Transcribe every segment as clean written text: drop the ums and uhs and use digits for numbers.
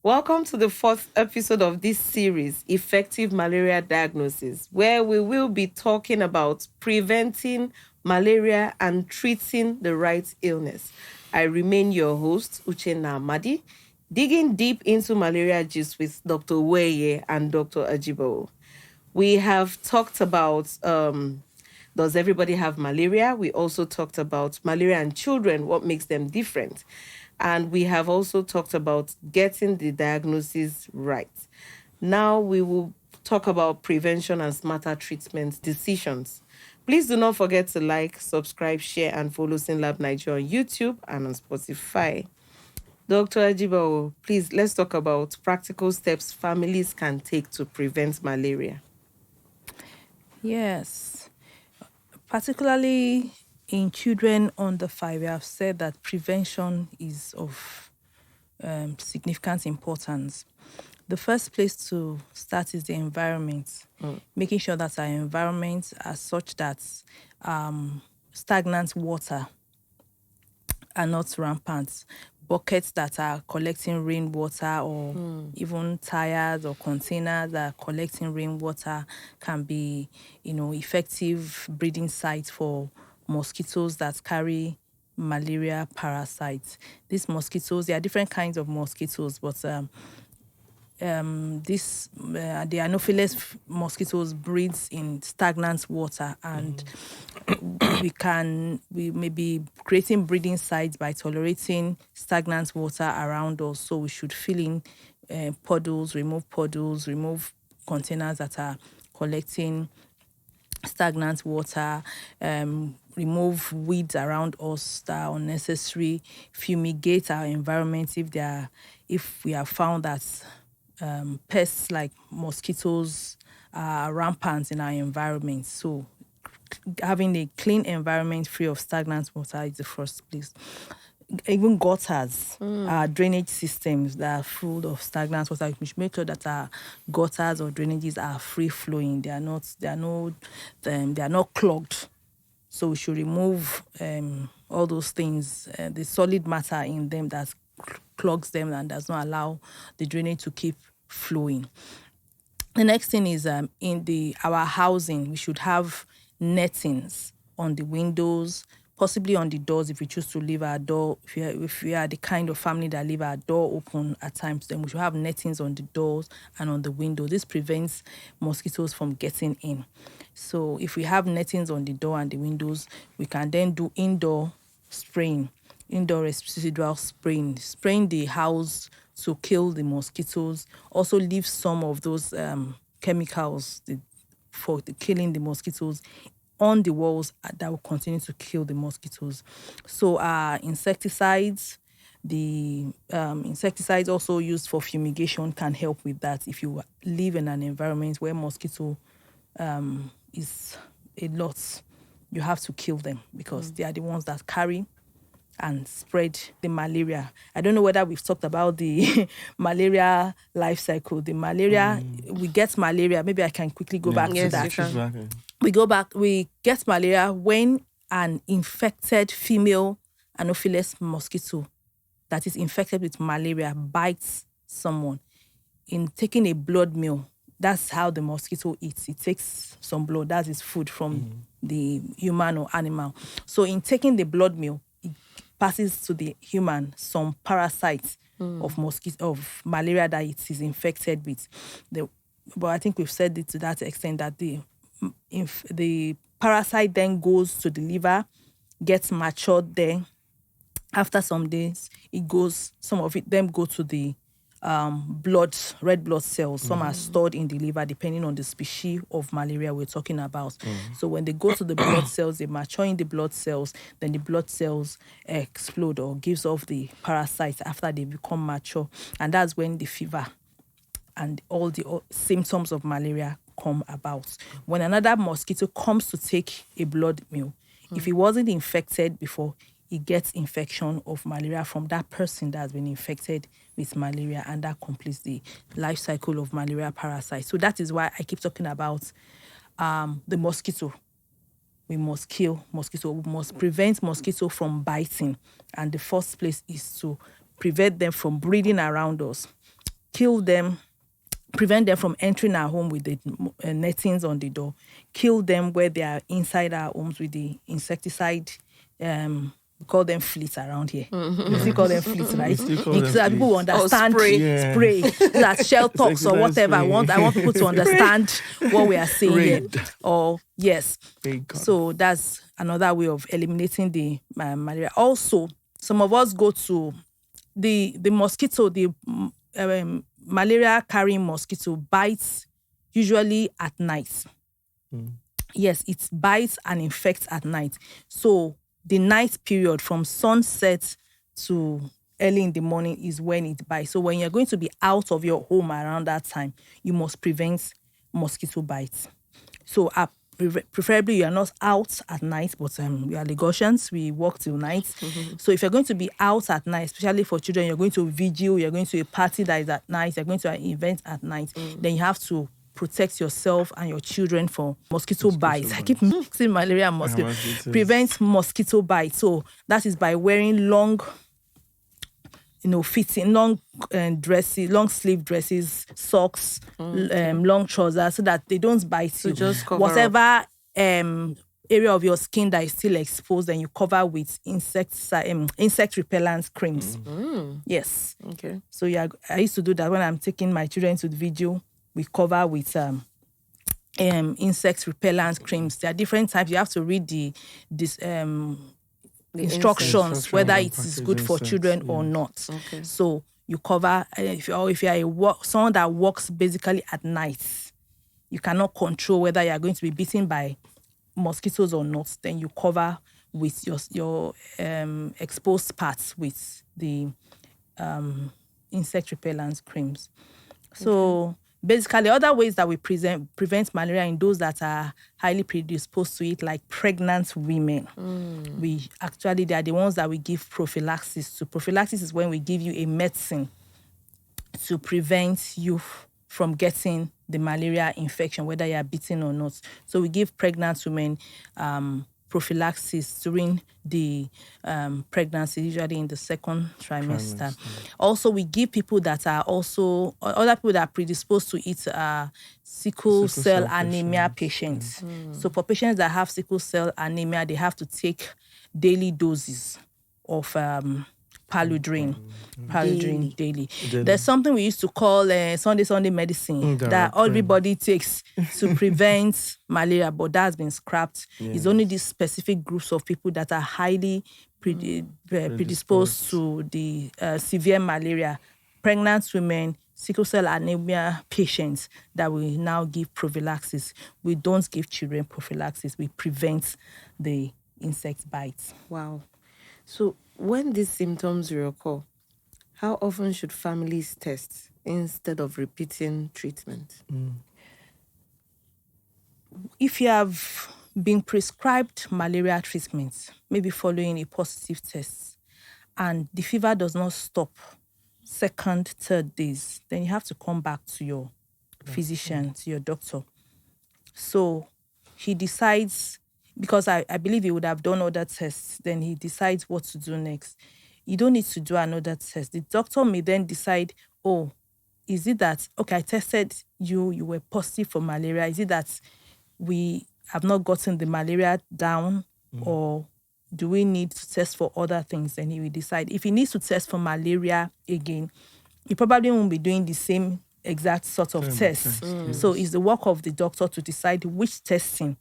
Welcome to the fourth episode of this series, Effective Malaria Diagnosis, where we will be talking about preventing malaria and treating the right illness. I remain your host, Uchenna Amadi, digging deep into malaria gist with Dr. Owoeye and Dr. Ajibawo. We have talked about does everybody have malaria? We also talked about malaria and children, what makes them different. And we have also talked about getting the diagnosis right. Now we will talk about prevention and smarter treatment decisions. Please do not forget to like, subscribe, share, and follow SYNLAB Nigeria on YouTube and on Spotify. Dr. Ajibawo, please, let's talk about practical steps families can take to prevent malaria. Yes, particularly in children under 5, we have said that prevention is of significant importance. The first place to start is the environment, making sure that our environments are such that stagnant water are not rampant. Buckets that are collecting rainwater or even tires or containers that are collecting rainwater can be, effective breeding sites for mosquitoes that carry malaria parasites. These mosquitoes, there are different kinds of mosquitoes, but the Anopheles mosquitoes breeds in stagnant water, and we may be creating breeding sites by tolerating stagnant water around us. So we should fill in puddles, remove containers that are collecting stagnant water, remove weeds around us that are unnecessary, fumigate our environment if we have found that pests like mosquitoes are rampant in our environment. So having a clean environment free of stagnant water is the first place. Even gutters, our drainage systems that are full of stagnant water, we should make sure that our gutters or drainages are free flowing. They are not clogged. So we should remove all those things, the solid matter in them that clogs them and does not allow the drainage to keep flowing. The next thing is in our housing, we should have nettings on the windows, possibly on the doors if we choose to leave our door. If we are the kind of family that leave our door open at times, then we should have nettings on the doors and on the windows. This prevents mosquitoes from getting in. So if we have nettings on the door and the windows, we can then do indoor residual spraying the house to kill the mosquitoes. Also leave some of those chemicals for killing the mosquitoes on the walls that will continue to kill the mosquitoes. So insecticides, the insecticides also used for fumigation can help with that. If you live in an environment where mosquito is a lot, you have to kill them because they are the ones that carry and spread the malaria. I don't know whether we've talked about the malaria life cycle. The malaria, we get malaria. Maybe I can quickly go back to that. We get malaria when an infected female Anopheles mosquito that is infected with malaria bites someone. In taking a blood meal, that's how the mosquito eats. It takes some blood, that's its food from the human or animal. So in taking the blood meal, it passes to the human some parasites of malaria that it is infected with. But I think we've said it to that extent that the parasite then goes to the liver, gets matured there. After some days, some of it then go to the red blood cells. Some are stored in the liver depending on the species of malaria we're talking about. So when they go to the blood cells, they mature in the blood cells, then the blood cells explode or gives off the parasites after they become mature. And that's when the fever and all the symptoms of malaria come about. When another mosquito comes to take a blood meal, if it wasn't infected before, it gets infection of malaria from that person that has been infected with malaria, and that completes the life cycle of malaria parasites. So that is why I keep talking about the mosquito. We must kill mosquito. We must prevent mosquito from biting. And the first place is to prevent them from breeding around us. kill them, prevent them from entering our home with the nettings on the door, kill them where they are inside our homes with the insecticide. We call them fleas around here. We still call them fleas, right? still call them So that people will fleas. understand spray. that shell talks or whatever. I want people to understand what we are saying here. Raid. Or yes. Thank God. So that's another way of eliminating the malaria. Also, some of us go to the mosquito, the malaria carrying mosquito bites usually at night. Yes, it bites and infects at night. So the night period from sunset to early in the morning is when it bites. So when you're going to be out of your home around that time, you must prevent mosquito bites. So preferably you are not out at night, but we are Lagosians, we work till night. So if you're going to be out at night, especially for children, you're going to a vigil, you're going to a party that is at night, you're going to an event at night, then you have to protect yourself and your children from mosquito bites. I keep mixing malaria and mosquito. Prevent mosquito bites. So that is by wearing long, fitting, long dresses, long sleeve dresses, socks, long trousers, so that they don't bite you. Just cover whatever area of your skin that is still exposed, then you cover with insect repellent creams. Yes. Okay. So yeah, I used to do that when I'm taking my children to the vigil. We cover with insect repellent creams. There are different types. You have to read the instructions whether it is good for children or not. Okay. So you cover if you're someone that works basically at night, you cannot control whether you are going to be bitten by mosquitoes or not. Then you cover with your exposed parts with the insect repellent creams. So basically, other ways that we prevent malaria in those that are highly predisposed to it, like pregnant women. They are the ones that we give prophylaxis to. Prophylaxis is when we give you a medicine to prevent you from getting the malaria infection, whether you are bitten or not. So we give pregnant women prophylaxis during the pregnancy, usually in the second trimester. Also, we give people that are other people that are predisposed to it are sickle cell anemia patients. So for patients that have sickle cell anemia, they have to take daily doses of paludrin daily. There's something we used to call Sunday medicine that everybody takes to prevent malaria, but that's been scrapped. It's only these specific groups of people that are highly predisposed to the severe malaria, pregnant women, sickle cell anemia patients, that we now give prophylaxis. We don't give children prophylaxis. We prevent the insect bites. Wow. So when these symptoms reoccur, how often should families test instead of repeating treatment? If you have been prescribed malaria treatment, maybe following a positive test, and the fever does not stop second, third days, then you have to come back to your physician, to your doctor. So he decides, because I believe he would have done other tests, then he decides what to do next. You don't need to do another test. The doctor may then decide, is it that, I tested you were positive for malaria. Is it that we have not gotten the malaria down, or do we need to test for other things? Then he will decide. If he needs to test for malaria again, he probably won't be doing the same exact sort of test. So it's the work of the doctor to decide which testing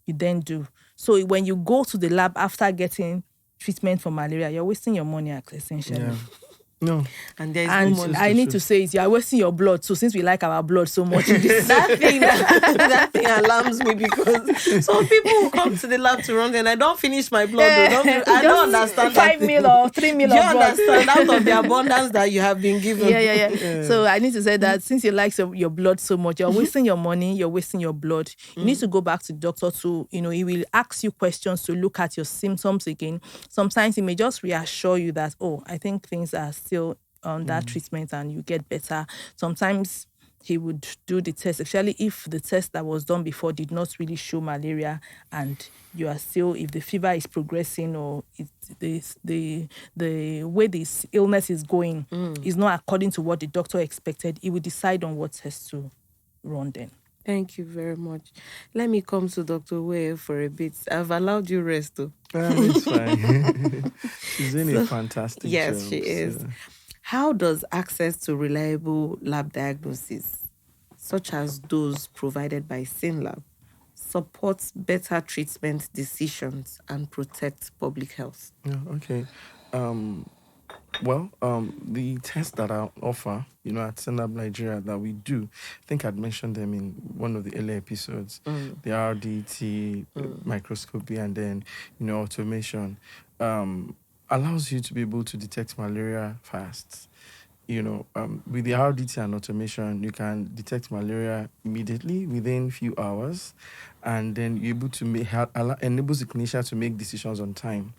you then do. So when you go to the lab after getting treatment for malaria, you're wasting your money, essentially. Yeah. No. And I need to say, you are wasting your blood. So since we like our blood so much, that thing alarms me, because some people will come to the lab to run, and I don't finish my blood. I don't understand 5 mil or 3 mil. Do you understand out of the abundance that you have been given? Yeah. So I need to say that since you like your blood so much, you're wasting your money, you're wasting your blood. You need to go back to the doctor to, he will ask you questions to look at your symptoms again. Sometimes he may just reassure you that, I think things are still on that treatment and you get better. Sometimes he would do the test, especially if the test that was done before did not really show malaria, and you are still, if the fever is progressing or the way this illness is going is not according to what the doctor expected, he would decide on what test to run then. Thank you very much. Let me come to Dr. Owoeye for a bit. I've allowed you rest, though. It's fine. She's doing a fantastic job. Yes, she is. How does access to reliable lab diagnosis, such as those provided by SYNLAB, support better treatment decisions and protect public health? Yeah, okay. The tests that I offer, at SYNLAB Nigeria that we do, I think I'd mentioned them in one of the earlier episodes, the RDT, microscopy, and then, automation, allows you to be able to detect malaria fast. With the RDT and automation, you can detect malaria immediately within few hours, and then you're able to enables the clinician to make decisions on time.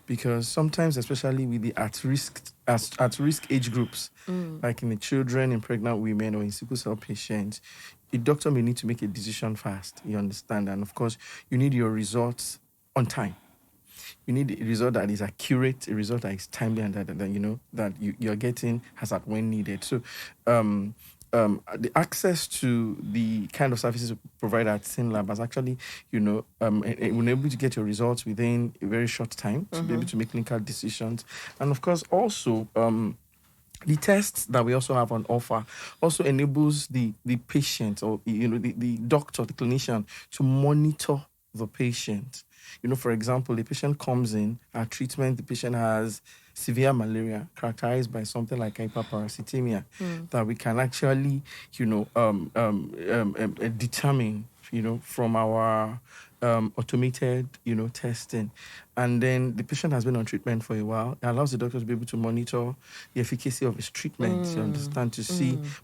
Because sometimes, especially with the at-risk age groups, like in the children, in pregnant women, or in sickle cell patients, a doctor may need to make a decision fast, you understand? And of course, you need your results on time. You need a result that is accurate, a result that is timely, and that you're getting as at when needed. So, the access to the kind of services provided at SYNLAB has actually, enable you to get your results within a very short time to be able to make clinical decisions, and of course, also. The tests that we also have on offer also enables the patient, or the doctor, the clinician, to monitor the patient. For example, the patient comes in, our treatment, the patient has severe malaria characterized by something like hyperparasitemia, that we can actually, determine, from our automated, testing. And then the patient has been on treatment for a while. It allows the doctor to be able to monitor the efficacy of his treatment, you understand, to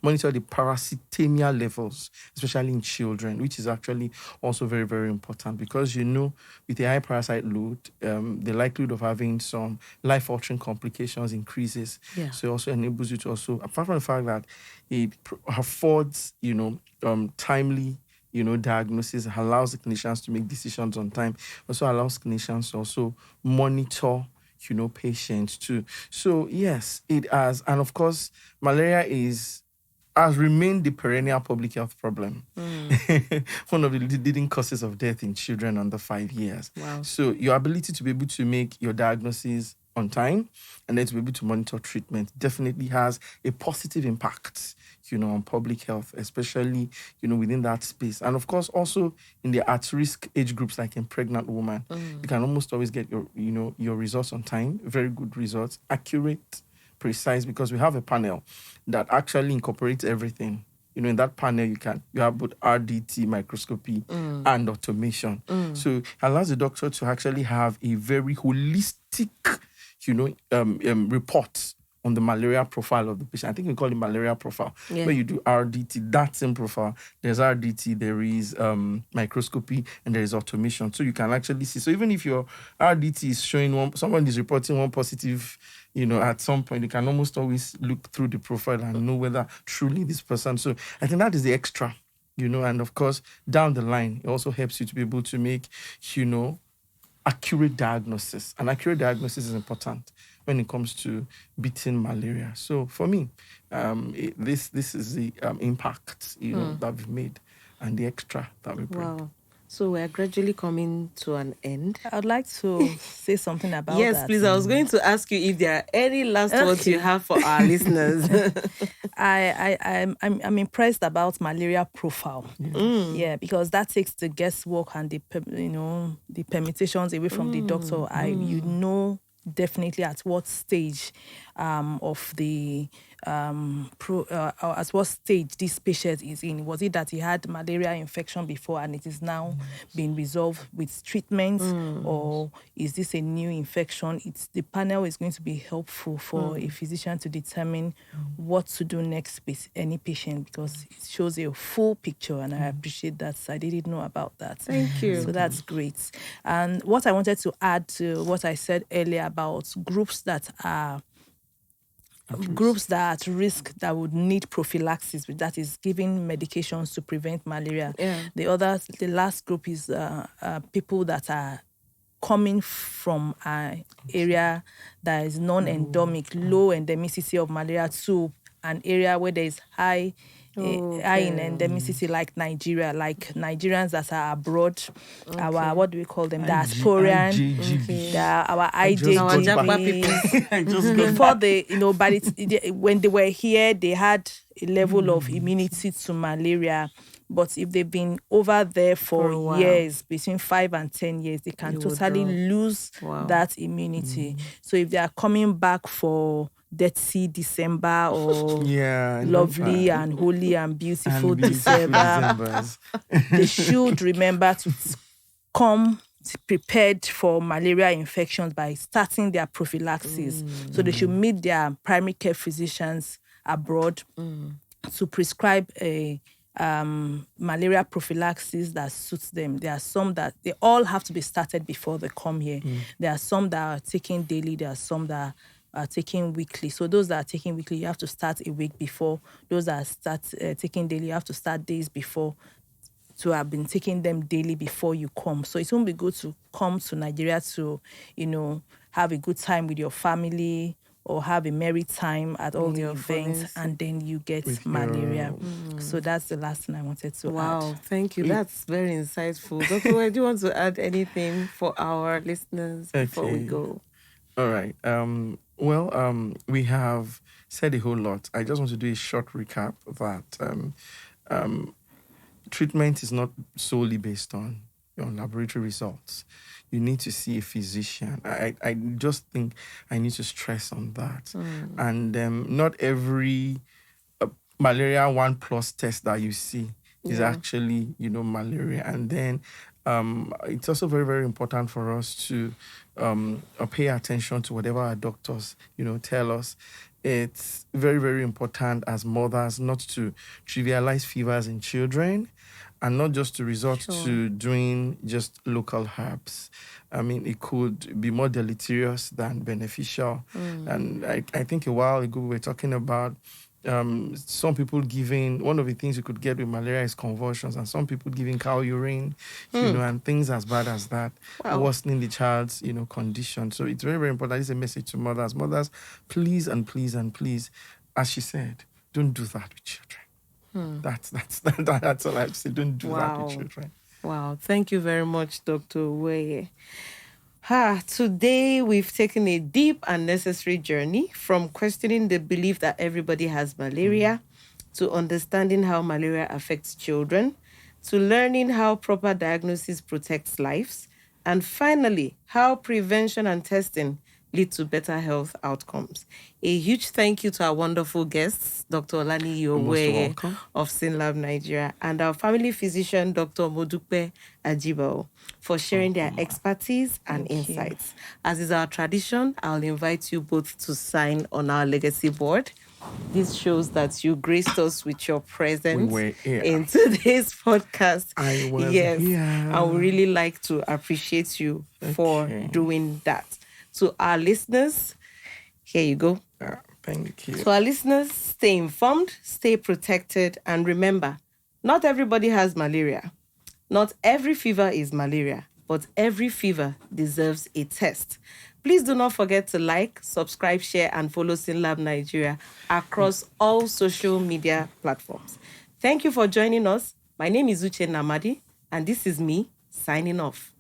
monitor the parasitemia levels, especially in children, which is actually also very, very important because, with the high parasite load, the likelihood of having some life-altering complications increases. Yeah. So it also enables you to also, apart from the fact that it affords, timely diagnosis, allows the clinicians to make decisions on time, also allows clinicians to also monitor, patients too. So yes, it has. And of course, malaria has remained the perennial public health problem. One of the leading causes of death in children under 5 years. Wow. So your ability to be able to make your diagnosis on time and then to be able to monitor treatment definitely has a positive impact, on public health, especially, within that space. And of course, also in the at-risk age groups, like in pregnant women, you can almost always get your results on time, very good results, accurate, precise, because we have a panel that actually incorporates everything. In that panel, you have both RDT, microscopy, and automation. So it allows the doctor to actually have a very holistic, report on the malaria profile of the patient. I think we call it malaria profile, where you do RDT, that same profile. There's RDT, there is microscopy, and there is automation. So you can actually see. So even if your RDT is showing someone is reporting one positive, at some point, you can almost always look through the profile and know whether truly this person. So I think that is the extra, and of course, down the line, it also helps you to be able to make, accurate diagnosis. And accurate diagnosis is important when it comes to beating malaria. So for me, this is the impact, that we've made and the extra that we bring. Wow. So we're gradually coming to an end. I'd like to say something about that. Yes, please. I was going to ask you if there are any last words you have for our listeners. I'm impressed about malaria profile. Yeah, because that takes the guesswork and the permutations away from the doctor. Definitely at what stage of the at what stage this patient is in. Was it that he had malaria infection before and it is now being resolved with treatment, or is this a new infection? The panel is going to be helpful for a physician to determine what to do next with any patient, because it shows a full picture, and I appreciate that. I didn't know about that. Thank you. So that's great. And what I wanted to add to what I said earlier about groups that are groups that are at risk that would need prophylaxis, that is giving medications to prevent malaria. Yeah. The last group is people that are coming from an area that is non-endemic, low endemicity of malaria, to an area where there is high in endemicity, like Nigeria, like Nigerians that are abroad, our, what do we call them, diasporans, our IJGBs. I just got Before they, when they were here, they had a level of immunity to malaria. But if they've been over there For a for while. years, between 5 and 10 years, they can It will totally drop. lose Wow. that immunity. So if they are coming back for Dead Sea December or Yeah, I lovely remember. and holy and beautiful And beautiful December, Decembers. they should remember to come prepared for malaria infections by starting their prophylaxis. So they should meet their primary care physicians abroad to prescribe a malaria prophylaxis that suits them. There are some that they all have to be started before they come here. There are some that are taken daily. There are some that are taken weekly. So those that are taking weekly, you have to start a week before. Those that are taking daily, you have to start days before, to have been taking them daily before you come. So it won't be good to come to Nigeria to, have a good time with your family or have a merry time at all the You're events, falling and then you get With malaria. So that's the last thing I wanted to Wow, add. thank you. That's very insightful. Dr. Owoeye, do you want to add anything for our listeners before we Okay. go? All right. We have said a whole lot. I just want to do a short recap that treatment is not solely based on laboratory results. You need to see a physician. I just think I need to stress on that. And not every malaria 1+ test that you see is actually, malaria. And then it's also very, very important for us to pay attention to whatever our doctors, tell us. It's very, very important as mothers not to trivialize fevers in children and not just to resort to doing just local herbs. I mean, it could be more deleterious than beneficial. And I think a while ago we were talking about some people giving, one of the things you could get with malaria is convulsions, and some people giving cow urine, and things as bad as that, worsening the child's, condition. So it's very, very important. It's a message to mothers. Mothers, please and please and please, as she said, don't do that with children. That's all I have to say. Don't do that with children. Wow. Thank you very much, Dr. Owoeye. Today, we've taken a deep and necessary journey from questioning the belief that everybody has malaria to understanding how malaria affects children, to learning how proper diagnosis protects lives, and finally, how prevention and testing lead to better health outcomes. A huge thank you to our wonderful guests, Dr. Olaniyi Owoeye of SYNLAB Nigeria, and our family physician, Dr. Modupe Ajibawo, for sharing their expertise and insights. As is our tradition, I'll invite you both to sign on our legacy board. This shows that you graced us with your presence in today's podcast. I was here. I would really like to appreciate you for doing that. To our listeners, here you go. Thank you. To our listeners, stay informed, stay protected, and remember, not everybody has malaria. Not every fever is malaria, but every fever deserves a test. Please do not forget to like, subscribe, share, and follow SYNLAB Nigeria across all social media platforms. Thank you for joining us. My name is Uchenna Amadi, and this is me signing off.